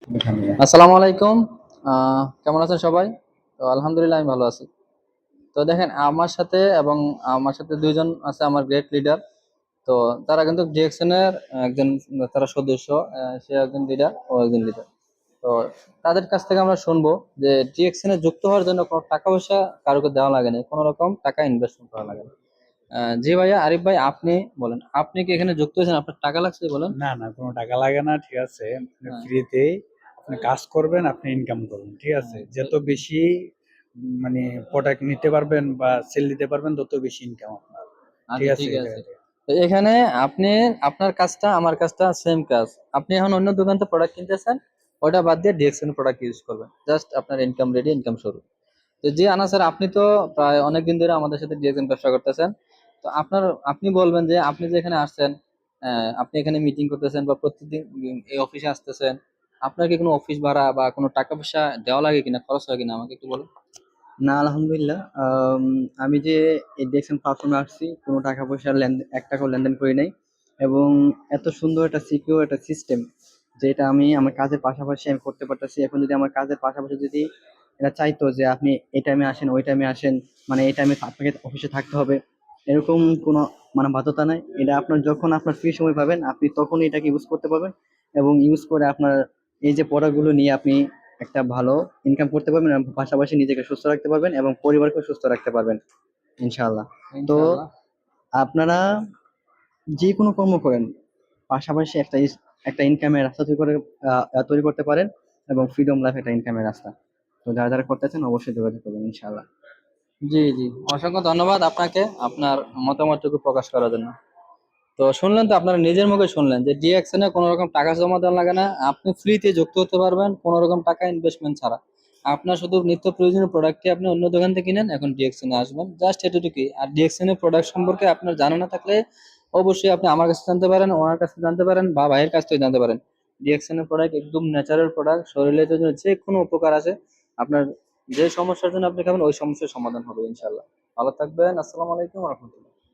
আসসালামু আলাইকুম। কেমন আছেন সবাই? তো আলহামদুলিল্লাহ আমি ভালো আছি। তো দেখেন আমার সাথে ২ জন আছে আমার গ্রেট লিডার। তো তারা কিন্তু ডিএকশন এর একজন তারা সদস্য। সে একজন লিডার, ও একজন লিডার। তো তাদের কাছ থেকে আমরা শুনবো যে ডিএকশন এ যুক্ত হওয়ার জন্য কোনো টাকা পয়সা কারোকে দেওয়া লাগে না। কোনো রকম টাকা ইনভেস্টমেন্ট করা লাগে না। জি ভাইয়া, আরিফ ভাই আপনি বলেন, আপনি কি এখানে যুক্ত হয়েছেন? আপনার টাকা লাগছে বলেন? না, না, কোনো টাকা লাগে না। ঠিক আছে? আপনি হ্যাঁ, ফ্রিতেই আপনি কাজ করবেন, আপনি ইনকাম করবেন। ঠিক আছে? হ্যাঁ। যত বেশি মানে প্রোডাক্ট নিতে পারবেন বা সেল দিতে পারবেন তত বেশি ইনকাম আপনার। ঠিক আচ্ছা, আছে? ঠিক এই আছে। জায়গাতে। তো এখানে আপনি, আপনার কাজটা আমার কাজটা সেম কাজ। আপনি এখন অন্য দোকান থেকে প্রোডাক্ট কিনতেছেন, ওটা বাদ দিয়ে ডিএক্সএন প্রোডাক্ট ইউজ করবেন। জাস্ট আপনার ইনকাম রেডি, ইনকাম শুরু। তো জি আনা স্যার, আপনি তো প্রায় অনেকদিন ধরে আমাদের সাথে ডিএক্সএন ব্যবসা করতেছেন। তো আপনি বলবেন যে আপনি যে এখানে আসছেন, আপনি এখানে মিটিং করতেছেন বা প্রতিদিন এই অফিসে আসতেছেন, আপনার কি কোনো অফিস ভাড়া বা কোনো টাকা পয়সা দেওয়া লাগে কিনা, খরচ হয় কিনা আমাকে একটু বলুন। না, আলহামদুলিল্লাহ। আমি যে এই ডিএকশন প্ল্যাটফর্মে আসছি, কোনো টাকা পয়সার ৳১ টাকাও লেনদেন করি নাই। এবং এত সুন্দর একটা সিকিউর একটা সিস্টেম, যেটা আমি আমার কাজের পাশাপাশি আমি করতে পারতেছি। এখন যদি আমার কাজের পাশাপাশি যদি এরা চাইতো যে আপনি এই টাইমে আসেন, ওই টাইমে আসেন, মানে এই টাইমে আপনাকে অফিসে থাকতে হবে, এরকম কোনো মানে বাধ্যতা নাই। এটা আপনার যখন আপনার ফ্রি সময় পাবেন, আপনি তখনই এটাকে ইউজ করতে পারবেন। এবং ইউজ করে আপনার এই যে প্রোডাক্টগুলো নিয়ে আপনি একটা ভালো ইনকাম করতে পারবেন এবং পাশাপাশি নিজেকে সুস্থ রাখতে পারবেন এবং পরিবারকেও সুস্থ রাখতে পারবেন ইনশাআল্লাহ। তো ইনশাআল্লাহ। আপনারা যে কোনো কর্ম করেন, পাশাপাশি একটা ইনকামের রাস্তা তৈরি করতে পারেন এবং ফ্রিডম লাইফ একটা ইনকামের রাস্তা। তো যারা করতেছেন অবশ্যই যোগাযোগ করবেন ইনশাআল্লাহ। জি, জি। অসংখ্য ধন্যবাদ আপনাকে আপনার মতামতটুকু প্রকাশ করার জন্য। তো শুনলেন তো, আপনারা নিজের মুখে শুনলেন যে ডিএক্সএন এ কোনো রকম টাকা জমা দেওয়া লাগে না। আপনি ফ্রিতে যুক্ত হতে পারবেন কোনো রকম টাকা ইনভেস্টমেন্ট ছাড়া। আপনার শুধু নিত্য প্রয়োজনীয় প্রোডাক্টটি আপনি অন্য দোকান থেকে কিনেন, এখন ডিএক্সএন এ আসবেন। জাস্ট এতটুকুই। আর ডিএক্সএন এর প্রোডাক্ট সম্পর্কে আপনার জানা না থাকলে অবশ্যই আপনি আমার কাছে জানতে পারেন, ওনার কাছে জানতে পারেন বা ভাইয়ের কাছ থেকে জানতে পারেন। ডিএক্সএন এর প্রোডাক্ট একদম ন্যাচারাল প্রোডাক্ট। শরীরের জন্য যে কোনো উপকার আছে। আপনার যে সমস্যার জন্য আপনি খাবেন ওই সমস্যার সমাধান হবে ইনশাআল্লাহ। ভালো থাকবেন। আসসালামু আলাইকুম ওয়া রাহমাতুল্লাহ।